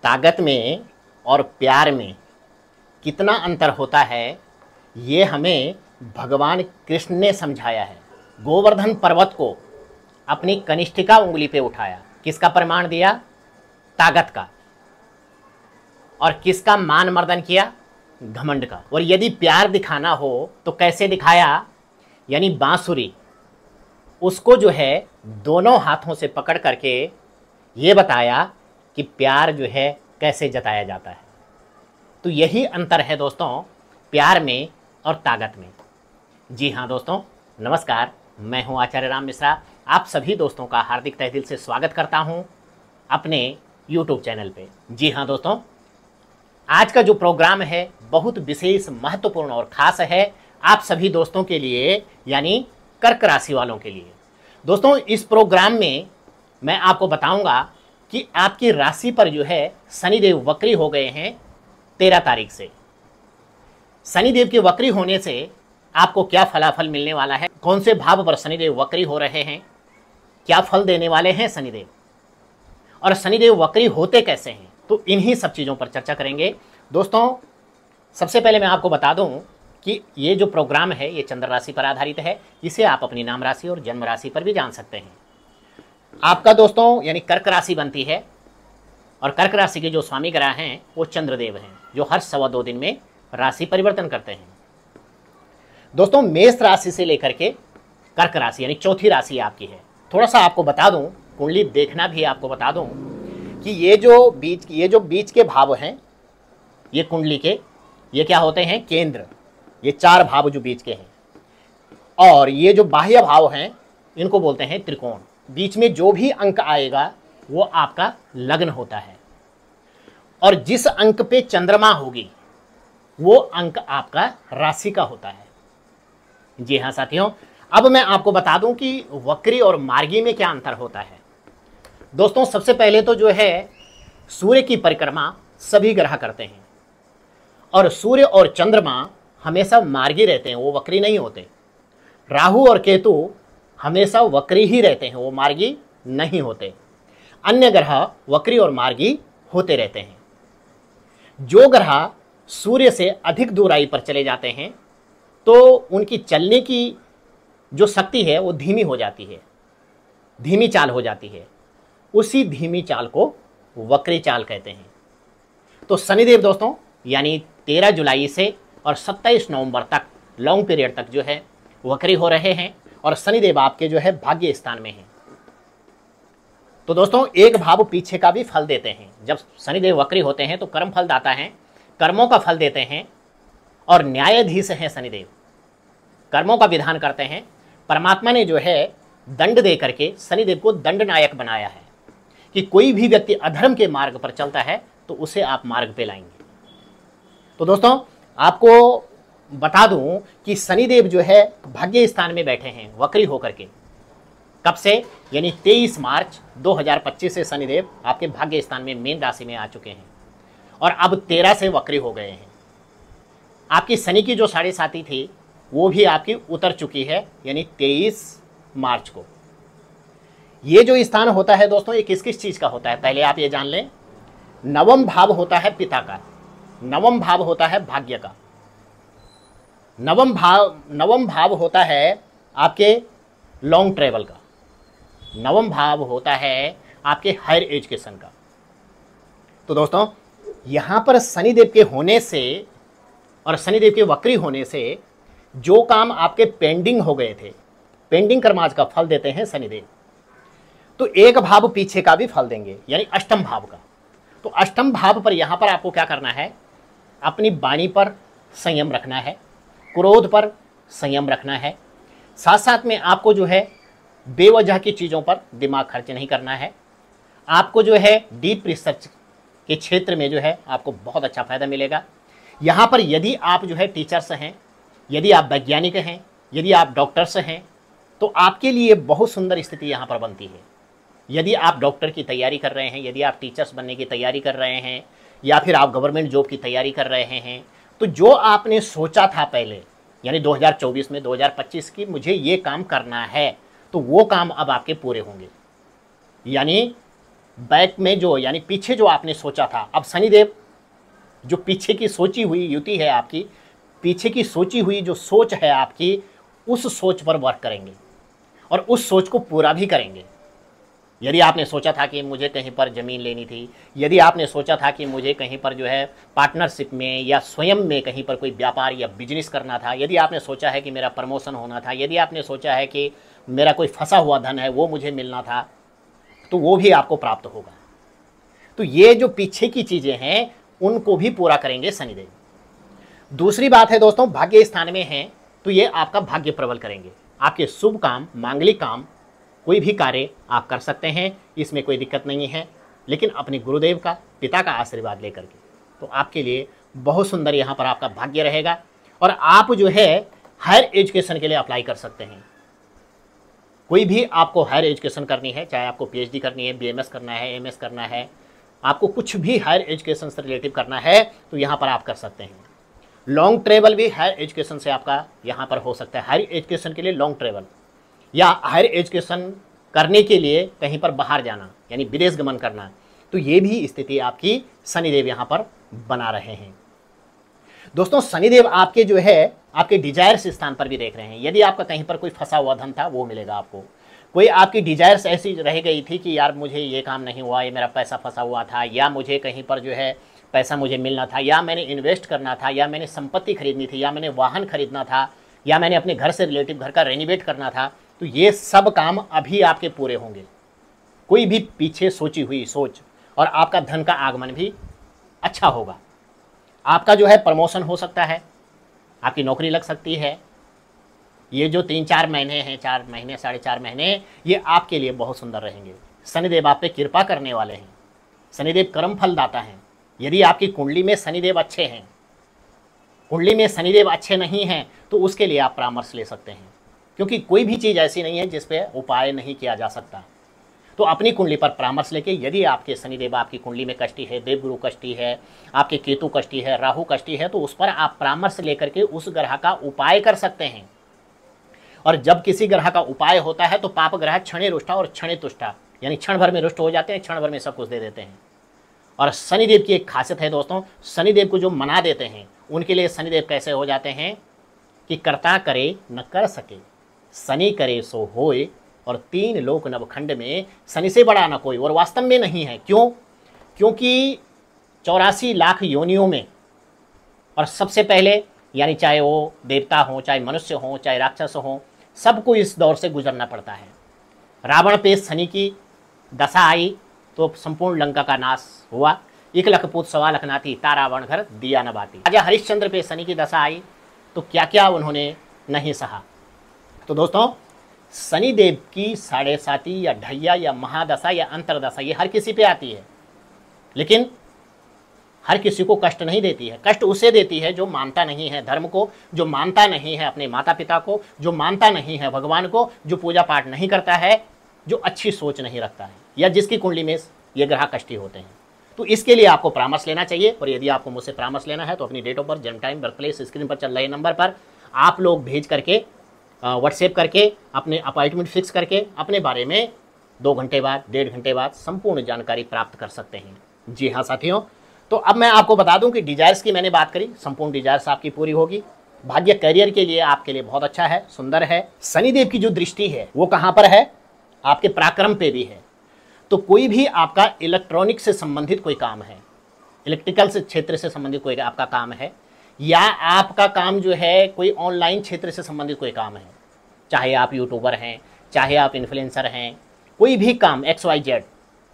ताकत में और प्यार में कितना अंतर होता है, ये हमें भगवान कृष्ण ने समझाया है। गोवर्धन पर्वत को अपनी कनिष्ठिका उंगली पे उठाया, किसका प्रमाण दिया? ताकत का। और किसका मान मर्दन किया? घमंड का। और यदि प्यार दिखाना हो तो कैसे दिखाया? यानी बांसुरी, उसको जो है दोनों हाथों से पकड़ करके ये बताया कि प्यार जो है कैसे जताया जाता है। तो यही अंतर है दोस्तों, प्यार में और ताकत में। जी हाँ दोस्तों, नमस्कार, मैं हूँ आचार्य राम मिश्रा। आप सभी दोस्तों का हार्दिक तहे दिल से स्वागत करता हूँ अपने YouTube चैनल पे। जी हाँ दोस्तों, आज का जो प्रोग्राम है बहुत विशेष, महत्वपूर्ण और ख़ास है आप सभी दोस्तों के लिए, यानी कर्क राशि वालों के लिए। दोस्तों, इस प्रोग्राम में मैं आपको बताऊंगा कि आपकी राशि पर जो है शनिदेव वक्री हो गए हैं 13 तारीख से। शनिदेव के वक्री होने से आपको क्या फलाफल मिलने वाला है, कौन से भाव पर शनिदेव वक्री हो रहे हैं, क्या फल देने वाले हैं शनिदेव, और शनिदेव वक्री होते कैसे हैं, तो इन्हीं सब चीज़ों पर चर्चा करेंगे। दोस्तों, सबसे पहले मैं आपको बता दूं कि ये जो प्रोग्राम है ये चंद्र राशि पर आधारित है। इसे आप अपनी नाम राशि और जन्म राशि पर भी जान सकते हैं। आपका दोस्तों यानी कर्क राशि बनती है, और कर्क राशि के जो स्वामी ग्रह हैं वो चंद्रदेव हैं, जो हर 2.25 दिन में राशि परिवर्तन करते हैं। दोस्तों, मेष राशि से लेकर के कर्क राशि यानी चौथी राशि आपकी है। थोड़ा सा आपको बता दूं, कुंडली देखना भी आपको बता दूं कि ये जो बीच के भाव हैं, ये कुंडली के ये क्या होते हैं? केंद्र। ये 4 भाव जो बीच के हैं, और ये जो बाह्य भाव हैं इनको बोलते हैं त्रिकोण। बीच में जो भी अंक आएगा वो आपका लग्न होता है, और जिस अंक पे चंद्रमा होगी वो अंक आपका राशि का होता है। जी हाँ साथियों, अब मैं आपको बता दूं कि वक्री और मार्गी में क्या अंतर होता है। दोस्तों, सबसे पहले तो जो है सूर्य की परिक्रमा सभी ग्रह करते हैं, और सूर्य और चंद्रमा हमेशा मार्गी रहते हैं, वो वक्री नहीं होते। राहु और केतु हमेशा वक्री ही रहते हैं, वो मार्गी नहीं होते। अन्य ग्रह वक्री और मार्गी होते रहते हैं। जो ग्रह सूर्य से अधिक दूराई पर चले जाते हैं तो उनकी चलने की जो शक्ति है वो धीमी हो जाती है, धीमी चाल हो जाती है। उसी धीमी चाल को वक्री चाल कहते हैं। तो शनिदेव दोस्तों यानी 13 जुलाई से और 27 नवंबर तक, लॉन्ग पीरियड तक जो है वक्री हो रहे हैं, और शनिदेव आपके जो है भाग्य स्थान में हैं। तो दोस्तों, एक भाव पीछे का भी फल देते हैं। जब शनिदेव वक्री होते हैं तो कर्म फल दाता हैं, कर्मों का फल देते हैं, और न्यायाधीश हैं शनिदेव, कर्मों का विधान करते हैं। परमात्मा ने जो है दंड दे करके शनिदेव को दंड नायक बनाया है कि कोई भी व्यक्ति अधर्म के मार्ग पर चलता है तो उसे आप मार्ग पे लाएंगे। तो दोस्तों, आपको बता दूं कि शनिदेव जो है भाग्य स्थान में बैठे हैं वक्री होकर के। कब से? यानी 23 मार्च 2025 से शनिदेव आपके भाग्य स्थान में मीन राशि में आ चुके हैं, और अब 13 से वक्री हो गए हैं। आपकी शनि की जो 7.5 थी वो भी आपकी उतर चुकी है, यानी 23 मार्च को। ये जो स्थान होता है दोस्तों, ये किस किस चीज़ का होता है पहले आप ये जान लें। नवम भाव होता है पिता का, नवम भाव होता है भाग्य का, नवम भाव होता है आपके लॉन्ग ट्रेवल का, नवम भाव होता है आपके हायर एजुकेशन का। तो दोस्तों, यहाँ पर शनिदेव के होने से और शनिदेव के वक्री होने से जो काम आपके पेंडिंग हो गए थे, पेंडिंग कर्म आज का फल देते हैं शनिदेव। तो एक भाव पीछे का भी फल देंगे, यानी अष्टम भाव का। तो अष्टम भाव पर यहाँ पर आपको क्या करना है? अपनी वाणी पर संयम रखना है, क्रोध पर संयम रखना है, साथ साथ में आपको जो है बेवजह की चीज़ों पर दिमाग खर्च नहीं करना है। आपको जो है डीप रिसर्च के क्षेत्र में जो है आपको बहुत अच्छा फायदा मिलेगा। यहाँ पर यदि आप जो है टीचर्स हैं, यदि आप वैज्ञानिक हैं, यदि आप डॉक्टर्स हैं, तो आपके लिए बहुत सुंदर स्थिति यहाँ पर बनती है। यदि आप डॉक्टर की तैयारी कर रहे हैं, यदि आप टीचर्स बनने की तैयारी कर रहे हैं, या फिर आप गवर्नमेंट जॉब की तैयारी कर रहे हैं, तो जो आपने सोचा था पहले, यानी 2024 में 2025 की मुझे ये काम करना है, तो वो काम अब आपके पूरे होंगे। यानी बैक में जो यानी पीछे जो आपने सोचा था, अब शनिदेव जो पीछे की सोची हुई युति है आपकी, पीछे की सोची हुई जो सोच है आपकी, उस सोच पर वर्क करेंगे और उस सोच को पूरा भी करेंगे। यदि आपने सोचा था कि मुझे कहीं पर ज़मीन लेनी थी, यदि आपने सोचा था कि मुझे कहीं पर जो है पार्टनरशिप में या स्वयं में कहीं पर कोई व्यापार या बिजनेस करना था, यदि आपने सोचा है कि मेरा प्रमोशन होना था, यदि आपने सोचा है कि मेरा कोई फंसा हुआ धन है वो मुझे मिलना था, तो वो भी आपको प्राप्त होगा। तो ये जो पीछे की चीज़ें हैं उनको भी पूरा करेंगे शनिदेव। दूसरी बात है दोस्तों, भाग्य स्थान में हैं तो ये आपका भाग्य प्रबल करेंगे। आपके शुभ काम, मांगलिक काम, कोई भी कार्य आप कर सकते हैं, इसमें कोई दिक्कत नहीं है, लेकिन अपने गुरुदेव का, पिता का आशीर्वाद लेकर के, तो आपके लिए बहुत सुंदर यहाँ पर आपका भाग्य रहेगा। और आप जो है हायर एजुकेशन के लिए अप्लाई कर सकते हैं। कोई भी आपको हायर एजुकेशन करनी है, चाहे आपको पीएचडी करनी है, बीएमएस करना है, एमएस करना है, आपको कुछ भी हायर एजुकेशन से रिलेटिव करना है तो यहाँ पर आप कर सकते हैं। लॉन्ग ट्रेवल भी हायर एजुकेशन से आपका यहाँ पर हो सकता है। हायर एजुकेशन के लिए लॉन्ग ट्रेवल या हायर एजुकेशन करने के लिए कहीं पर बाहर जाना यानी विदेश गमन करना, तो ये भी स्थिति आपकी शनिदेव यहाँ पर बना रहे हैं। दोस्तों शनिदेव आपके जो है आपके डिजायर्स स्थान पर भी देख रहे हैं। यदि आपका कहीं पर कोई फंसा हुआ धन था वो मिलेगा आपको। कोई आपकी डिजायर्स ऐसी रह गई थी कि यार मुझे ये काम नहीं हुआ, ये मेरा पैसा फंसा हुआ था, या मुझे कहीं पर जो है पैसा मुझे मिलना था, या मैंने इन्वेस्ट करना था, या मैंने संपत्ति खरीदनी थी, या मैंने वाहन खरीदना था, या मैंने अपने घर से रिलेटिव घर का रेनोवेट करना था, तो ये सब काम अभी आपके पूरे होंगे। कोई भी पीछे सोची हुई सोच और आपका धन का आगमन भी अच्छा होगा। आपका जो है प्रमोशन हो सकता है, आपकी नौकरी लग सकती है। ये जो 3-4 महीने हैं, 4 महीने 4.5 महीने, ये आपके लिए बहुत सुंदर रहेंगे। शनिदेव आप पे कृपा करने वाले हैं। शनिदेव कर्म फल दाता हैं। यदि आपकी कुंडली में शनिदेव अच्छे हैं, कुंडली में शनिदेव अच्छे नहीं हैं, तो उसके लिए आप परामर्श ले सकते हैं, क्योंकि कोई भी चीज़ ऐसी नहीं है जिस पे उपाय नहीं किया जा सकता। तो अपनी कुंडली पर परामर्श लेके, यदि आपके शनिदेव आपकी कुंडली में कष्टी है, देवगुरु कष्टी है, आपके केतु कष्टी है, राहु कष्टी है, तो उस पर आप परामर्श लेकर के उस ग्रह का उपाय कर सकते हैं। और जब किसी ग्रह का उपाय होता है तो पाप ग्रह क्षणे रुष्टा और क्षणे तुष्टा, यानी क्षण भर में रुष्ट हो जाते हैं, क्षण भर में सब कुछ दे देते हैं। और शनिदेव की एक खासियत है दोस्तों, शनिदेव को जो मना देते हैं उनके लिए शनिदेव कैसे हो जाते हैं कि कर्ता करे न कर सके, शनि करे सो होए, और 3 लोक नवखंड में शनि से बड़ा न कोई। और वास्तव में नहीं है। क्यों? क्योंकि 84 लाख योनियों में, और सबसे पहले यानी चाहे वो देवता हो, चाहे मनुष्य हो, चाहे राक्षस हो, सबको इस दौर से गुजरना पड़ता है। रावण पे शनि की दशा आई तो संपूर्ण लंका का नाश हुआ। 1 लाख पूत 1.25 लाख नाती, तारा रावण घर दिया न बाती। राजा हरिश्चंद्र पे शनि की दशा आई तो क्या क्या उन्होंने नहीं सहा। तो दोस्तों शनिदेव की 7.5 या ढैया या महादशा या अंतरदशा ये हर किसी पे आती है, लेकिन हर किसी को कष्ट नहीं देती है। कष्ट उसे देती है जो मानता नहीं है धर्म को, जो मानता नहीं है अपने माता पिता को, जो मानता नहीं है भगवान को, जो पूजा पाठ नहीं करता है, जो अच्छी सोच नहीं रखता है, या जिसकी कुंडली में ये ग्रह कष्टी होते हैं। तो इसके लिए आपको परामर्श लेना चाहिए। और यदि आपको मुझसे परामर्श लेना है तो अपनी डेट ऑफ बर्थ, जन्म टाइम, बर्थ प्लेस स्क्रीन पर चल रहे नंबर पर आप लोग भेज करके, व्हाट्सएप करके, अपने अपॉइंटमेंट फिक्स करके अपने बारे में 2 घंटे बाद, 1.5 घंटे बाद संपूर्ण जानकारी प्राप्त कर सकते हैं। जी हाँ साथियों, तो अब मैं आपको बता दूं कि डिजायर्स की मैंने बात करी, संपूर्ण डिजायर्स आपकी पूरी होगी। भाग्य करियर के लिए आपके लिए बहुत अच्छा है, सुंदर है। शनिदेव की जो दृष्टि है वो कहाँ पर है? आपके पराक्रम पे भी है। तो कोई भी आपका इलेक्ट्रॉनिक से संबंधित कोई काम है, इलेक्ट्रिकल से क्षेत्र से संबंधित कोई आपका काम है, या आपका काम जो है कोई ऑनलाइन क्षेत्र से संबंधित कोई काम है, चाहे आप यूट्यूबर हैं, चाहे आप इन्फ्लुएंसर हैं, कोई भी काम XYZ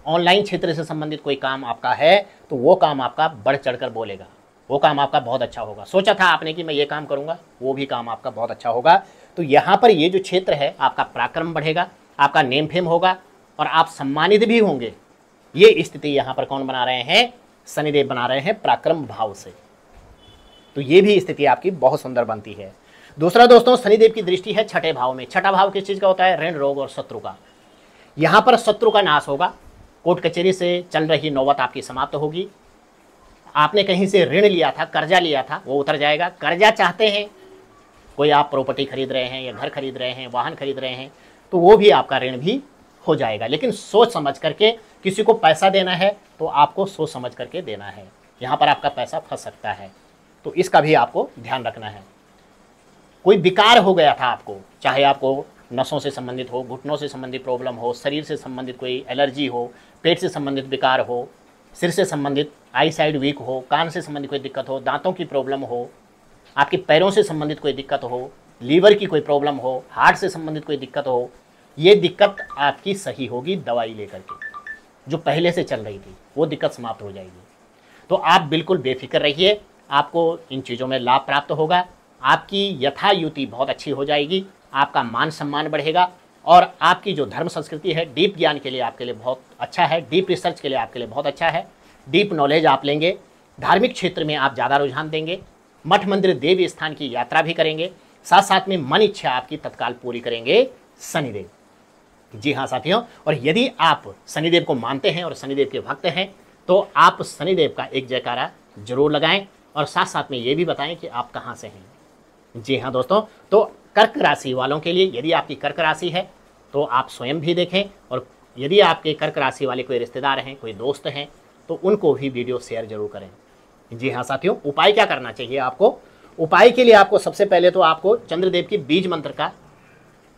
ऑनलाइन क्षेत्र से संबंधित कोई काम आपका है, तो वो काम आपका बढ़ चढ़कर बोलेगा, वो काम आपका बहुत अच्छा होगा। सोचा था आपने कि मैं ये काम करूँगा, वो भी काम आपका बहुत अच्छा होगा। तो यहाँ पर ये जो क्षेत्र है आपका पराक्रम बढ़ेगा, आपका नेम फेम होगा और आप सम्मानित भी होंगे। ये स्थिति यहाँ पर कौन बना रहे हैं? शनिदेव बना रहे हैं पराक्रम भाव से। तो ये भी स्थिति आपकी बहुत सुंदर बनती है। दूसरा दोस्तों, शनिदेव की दृष्टि है 6ठे भाव में। 6ठा भाव किस चीज़ का होता है? ऋण, रोग और शत्रु का। यहाँ पर शत्रु का नाश होगा, कोर्ट कचहरी से चल रही नौबत आपकी समाप्त होगी। आपने कहीं से ऋण लिया था, कर्जा लिया था, वो उतर जाएगा। कर्जा चाहते हैं, कोई आप प्रॉपर्टी खरीद रहे हैं या घर खरीद रहे हैं, वाहन खरीद रहे हैं, तो वो भी आपका ऋण भी हो जाएगा, लेकिन सोच समझ करके किसी को पैसा देना है तो आपको सोच समझ करके देना है, यहाँ पर आपका पैसा फंस सकता है, तो इसका भी आपको ध्यान रखना है। कोई विकार हो गया था आपको, चाहे आपको नसों से संबंधित हो, घुटनों से संबंधित प्रॉब्लम हो, शरीर से संबंधित कोई एलर्जी हो, पेट से संबंधित विकार हो, सिर से संबंधित आई साइड वीक हो, कान से संबंधित कोई दिक्कत हो, दांतों की प्रॉब्लम हो, आपके पैरों से संबंधित कोई दिक्कत हो, लीवर की कोई प्रॉब्लम हो, हार्ट से संबंधित कोई दिक्कत हो, ये दिक्कत आपकी सही होगी दवाई लेकर के। जो पहले से चल रही थी वो दिक्कत समाप्त हो जाएगी। तो आप बिल्कुल बेफिक्र रहिए, आपको इन चीज़ों में लाभ प्राप्त होगा, आपकी यथायुति बहुत अच्छी हो जाएगी, आपका मान सम्मान बढ़ेगा, और आपकी जो धर्म संस्कृति है डीप ज्ञान के लिए आपके लिए बहुत अच्छा है, डीप रिसर्च के लिए आपके लिए बहुत अच्छा है, डीप नॉलेज आप लेंगे, धार्मिक क्षेत्र में आप ज़्यादा रुझान देंगे, मठ मंदिर देवी स्थान की यात्रा भी करेंगे, साथ साथ में मन इच्छा आपकी तत्काल पूरी करेंगे शनिदेव। जी हाँ साथियों, और यदि आप शनिदेव को मानते हैं और शनिदेव के भक्त हैं तो आप शनिदेव का एक जयकारा जरूर लगाएं, और साथ साथ में ये भी बताएं कि आप कहाँ से हैं। जी हाँ दोस्तों, तो कर्क राशि वालों के लिए, यदि आपकी कर्क राशि है तो आप स्वयं भी देखें, और यदि आपके कर्क राशि वाले कोई रिश्तेदार हैं, कोई दोस्त हैं, तो उनको भी वीडियो शेयर जरूर करें। जी हाँ साथियों, उपाय क्या करना चाहिए आपको? उपाय के लिए आपको सबसे पहले तो आपको चंद्रदेव की बीज मंत्र का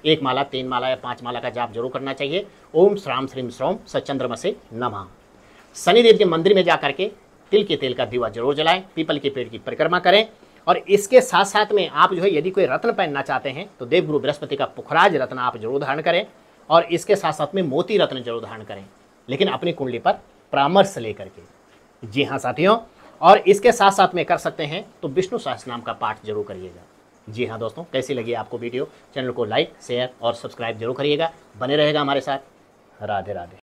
1 माला, 3 माला या 5 माला का जाप जरूर करना चाहिए। ओम श्राम श्रीम श्रौम सचंद्रमसे नमः। शनिदेव के मंदिर में जाकर के तिल के तेल का दीवा जरूर जलाएं, पीपल के पेड़ की परिक्रमा करें, और इसके साथ साथ में आप जो है यदि कोई रत्न पहनना चाहते हैं तो देवगुरु बृहस्पति का पुखराज रत्न आप जरूर धारण करें, और इसके साथ साथ में मोती रत्न जरूर धारण करें, लेकिन अपनी कुंडली पर परामर्श लेकर के। जी हाँ साथियों, और इसके साथ साथ में कर सकते हैं तो विष्णु सहस्त्रनाम का पाठ जरूर करिएगा। जी हाँ दोस्तों, कैसी लगी आपको वीडियो? चैनल को लाइक, शेयर और सब्सक्राइब जरूर करिएगा, बने रहेगा हमारे साथ। राधे राधे।